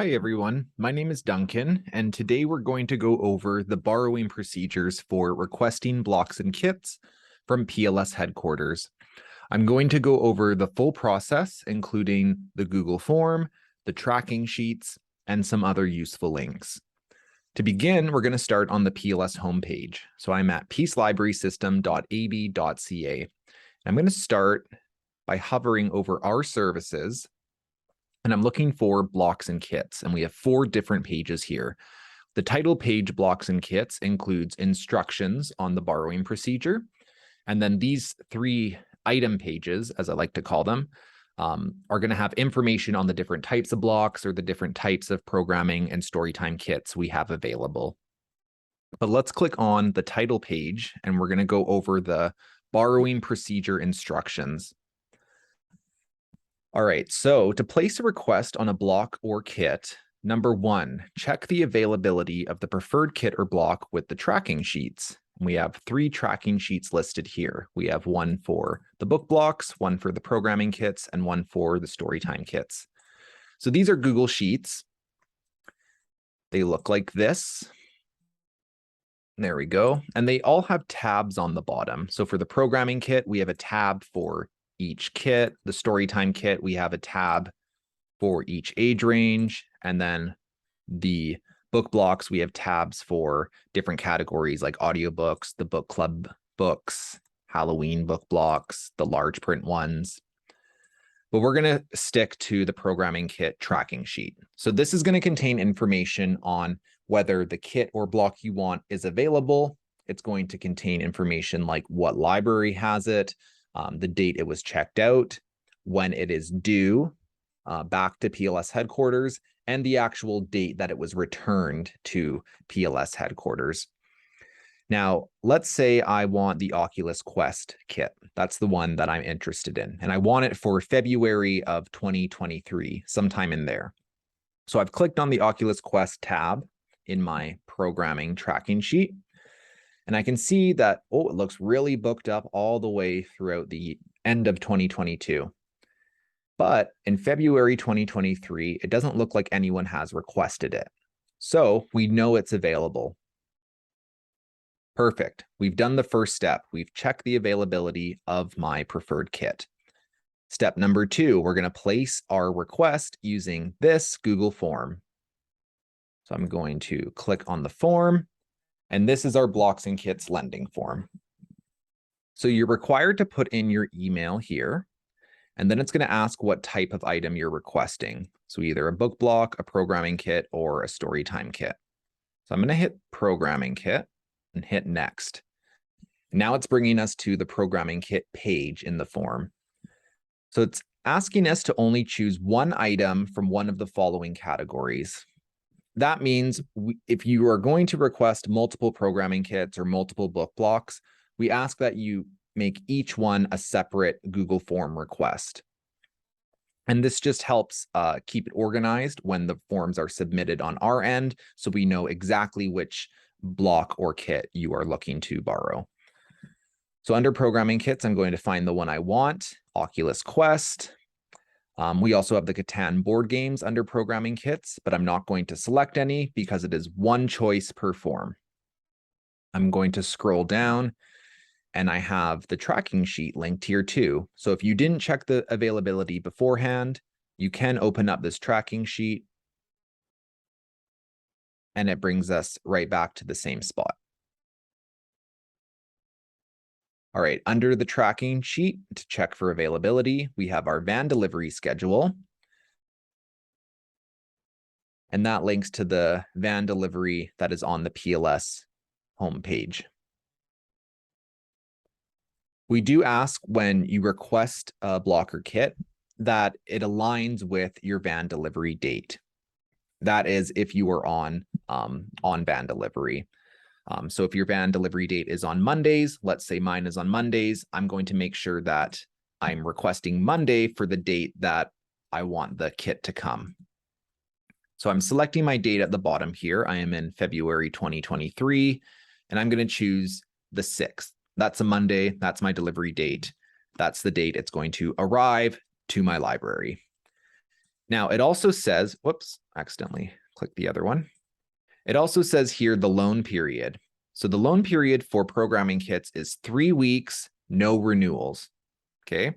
Hi everyone, my name is Duncan, and today we're going to go over the borrowing procedures for requesting blocks and kits from PLS headquarters. I'm going to go over the full process, including the Google form, the tracking sheets, and some other useful links. To begin, we're going to start on the PLS homepage. So I'm at peacelibrarysystem.ab.ca. I'm going to start by hovering over our services, and I'm looking for blocks and kits, and we have 4 different pages here. The title page, blocks and kits, includes instructions on the borrowing procedure. And then these 3 item pages, as I like to call them, are going to have information on the different types of blocks or the different types of programming and Storytime kits we have available. But let's click on the title page, and we're going to go over the borrowing procedure instructions. All right, so to place a request on a block or kit, number 1, check the availability of the preferred kit or block with the tracking sheets. We have 3 tracking sheets listed here. We have one for the book blocks, one for the programming kits, and one for the Storytime kits. So these are Google Sheets. They look like this. There we go. And they all have tabs on the bottom. So for the programming kit, we have a tab for each kit. The Storytime kit, we have a tab for each age range. And then the book blocks, we have tabs for different categories like audiobooks, the book club books, Halloween book blocks, the large print ones. But we're going to stick to the programming kit tracking sheet. So this is going to contain information on whether the kit or block you want is available. It's going to contain information like what library has it, the date it was checked out, when it is due back to PLS headquarters, and the actual date that it was returned to PLS headquarters. Now, let's say I want the Oculus Quest kit. That's the one that I'm interested in, and I want it for February of 2023, sometime in there. So I've clicked on the Oculus Quest tab in my programming tracking sheet, and I can see that, oh, it looks really booked up all the way throughout the end of 2022. But in February 2023, it doesn't look like anyone has requested it. So we know it's available. Perfect. We've done the first step. We've checked the availability of my preferred kit. Step number 2, we're going to place our request using this Google form. So I'm going to click on the form, and this is our blocks and kits lending form. So you're required to put in your email here, and then it's going to ask what type of item you're requesting. So either a book block, a programming kit, or a Storytime kit. So I'm going to hit programming kit and hit next. Now it's bringing us to the programming kit page in the form. So it's asking us to only choose one item from one of the following categories. That means if you are going to request multiple programming kits or multiple book blocks, we ask that you make each one a separate Google form request. And this just helps keep it organized when the forms are submitted on our end, so we know exactly which block or kit you are looking to borrow. So under programming kits, I'm going to find the one I want, Oculus Quest. We also have the Catan board games under programming kits, but I'm not going to select any because it is one choice per form. I'm going to scroll down, and I have the tracking sheet linked here too. So if you didn't check the availability beforehand, you can open up this tracking sheet, and it brings us right back to the same spot. All right, under the tracking sheet, to check for availability, we have our van delivery schedule. And that links to the van delivery that is on the PLS homepage. We do ask when you request a blocker kit that it aligns with your van delivery date. That is if you are on van delivery. So if your van delivery date is on Mondays, let's say mine is on Mondays, I'm going to make sure that I'm requesting Monday for the date that I want the kit to come. So I'm selecting my date at the bottom here. I am in February 2023, and I'm going to choose the 6th. That's a Monday. That's my delivery date. That's the date it's going to arrive to my library. Now, it also says, whoops, accidentally clicked the other one. It also says here the loan period. So the loan period for programming kits is 3 weeks, no renewals. Okay.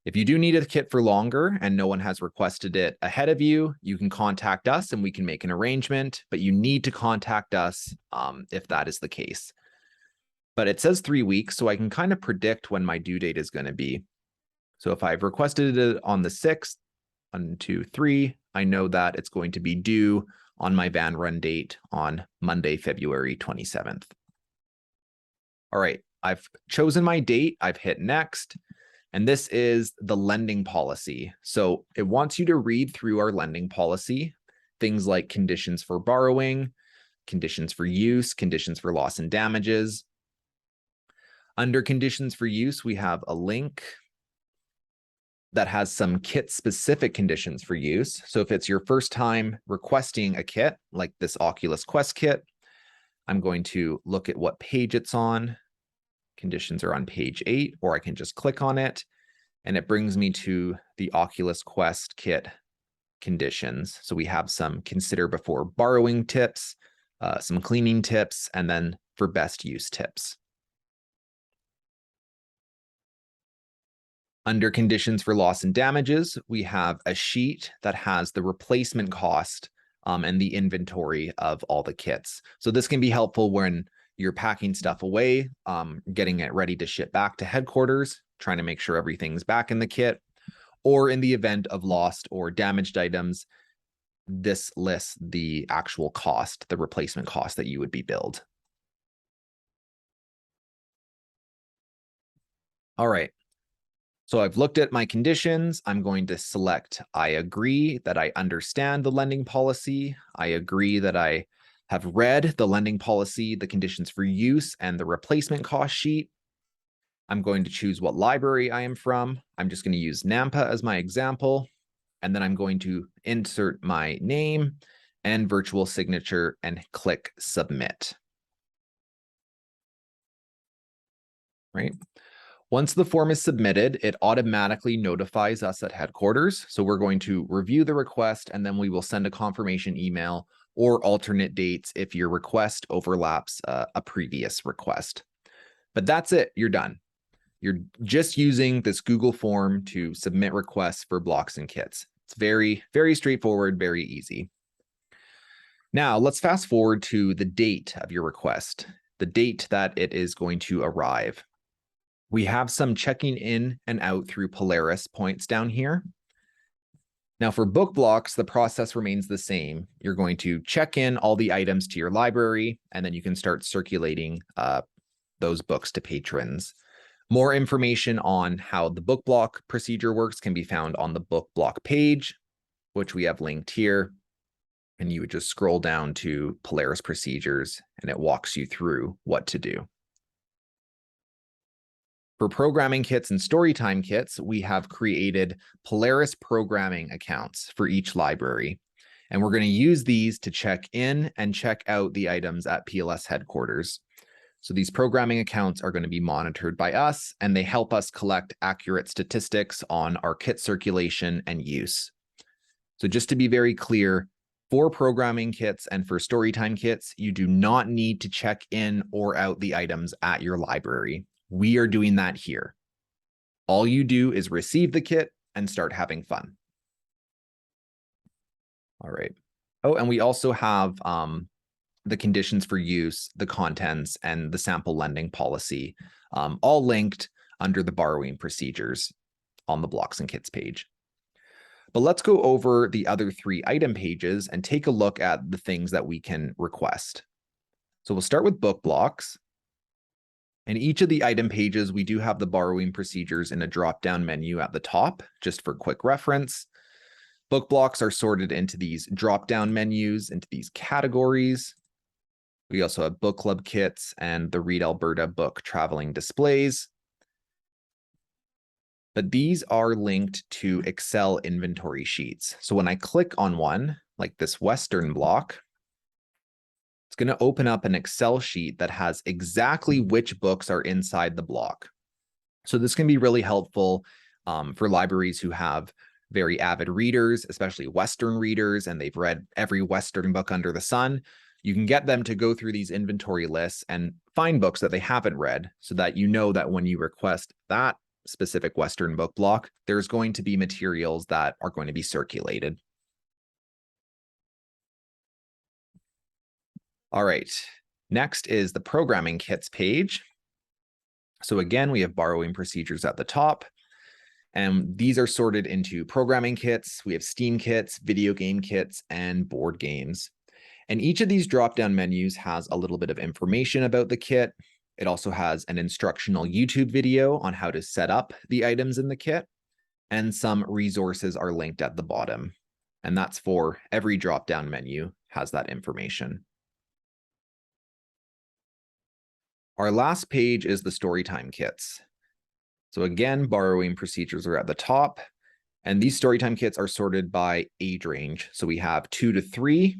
If you do need a kit for longer and no one has requested it ahead of you, you can contact us and we can make an arrangement, but you need to contact us if that is the case. But it says 3 weeks, so I can kind of predict when my due date is going to be. So if I've requested it on the 6th, 1, 2, 3, I know that it's going to be due on my van run date on Monday, February 27th. All right, I've chosen my date, I've hit next. And this is the lending policy. So it wants you to read through our lending policy, things like conditions for borrowing, conditions for use, conditions for loss and damages. Under conditions for use, we have a link that has some kit-specific conditions for use. So if it's your first time requesting a kit, like this Oculus Quest kit, I'm going to look at what page it's on. Conditions are on page 8, or I can just click on it, and it brings me to the Oculus Quest kit conditions. So we have some consider before borrowing tips, some cleaning tips, and then for best use tips. Under conditions for loss and damages, we have a sheet that has the replacement cost and the inventory of all the kits. So this can be helpful when you're packing stuff away, getting it ready to ship back to headquarters, trying to make sure everything's back in the kit, or in the event of lost or damaged items, this lists the actual cost, the replacement cost that you would be billed. All right. So I've looked at my conditions. I'm going to select, I agree that I understand the lending policy. I agree that I have read the lending policy, the conditions for use, and the replacement cost sheet. I'm going to choose what library I am from. I'm just going to use Nampa as my example. And then I'm going to insert my name and virtual signature and click submit. Right? Once the form is submitted, it automatically notifies us at headquarters. So we're going to review the request, and then we will send a confirmation email or alternate dates if your request overlaps a previous request. But that's it, you're done. You're just using this Google form to submit requests for blocks and kits. It's very, very straightforward, very easy. Now let's fast forward to the date of your request, the date that it is going to arrive. We have some checking in and out through Polaris points down here. Now for book blocks, the process remains the same. You're going to check in all the items to your library, and then you can start circulating those books to patrons. More information on how the book block procedure works can be found on the book block page, which we have linked here. And you would just scroll down to Polaris procedures, and it walks you through what to do. For programming kits and Storytime kits, we have created Polaris programming accounts for each library. And we're going to use these to check in and check out the items at PLS headquarters. So these programming accounts are going to be monitored by us, and they help us collect accurate statistics on our kit circulation and use. So just to be very clear, for programming kits and for Storytime kits, you do not need to check in or out the items at your library. We are doing that here. All you do is receive the kit and start having fun. All right. Oh, and we also have the conditions for use, the contents, and the sample lending policy, all linked under the borrowing procedures on the blocks and kits page. But let's go over the other 3 item pages and take a look at the things that we can request. So we'll start with book blocks. In each of the item pages, we do have the borrowing procedures in a drop-down menu at the top, just for quick reference. Book blocks are sorted into these drop-down menus, into these categories. We also have book club kits and the Read Alberta book traveling displays. But these are linked to Excel inventory sheets. So when I click on one, like this Western block, it's going to open up an Excel sheet that has exactly which books are inside the block. So this can be really helpful for libraries who have very avid readers, especially Western readers, and they've read every Western book under the sun, you can get them to go through these inventory lists and find books that they haven't read so that you know that when you request that specific Western book block, there's going to be materials that are going to be circulated. All right, next is the programming kits page. So again, we have borrowing procedures at the top, and these are sorted into programming kits. We have Steam kits, video game kits, and board games. And each of these drop-down menus has a little bit of information about the kit. It also has an instructional YouTube video on how to set up the items in the kit, and some resources are linked at the bottom. And that's for every drop-down menu has that information. Our last page is the Storytime Kits. So again, borrowing procedures are at the top, and these Storytime Kits are sorted by age range. So we have 2 to 3,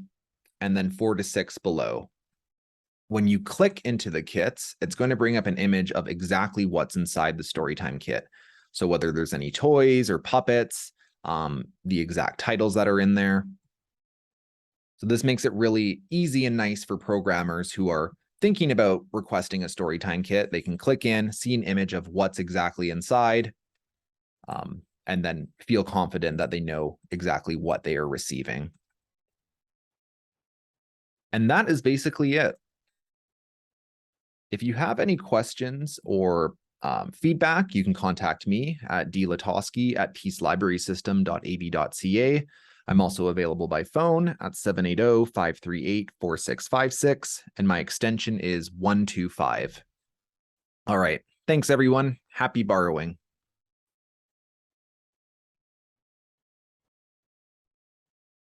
and then 4 to 6 below. When you click into the kits, it's going to bring up an image of exactly what's inside the Storytime kit. So whether there's any toys or puppets, the exact titles that are in there. So this makes it really easy and nice for programmers who are thinking about requesting a Storytime kit. They can click in, see an image of what's exactly inside, and then feel confident that they know exactly what they are receiving. And that is basically it. If you have any questions or feedback, you can contact me at dlotoski@peacelibrarysystem.ab.ca. I'm also available by phone at 780-538-4656, and my extension is 125. All right. Thanks, everyone. Happy borrowing.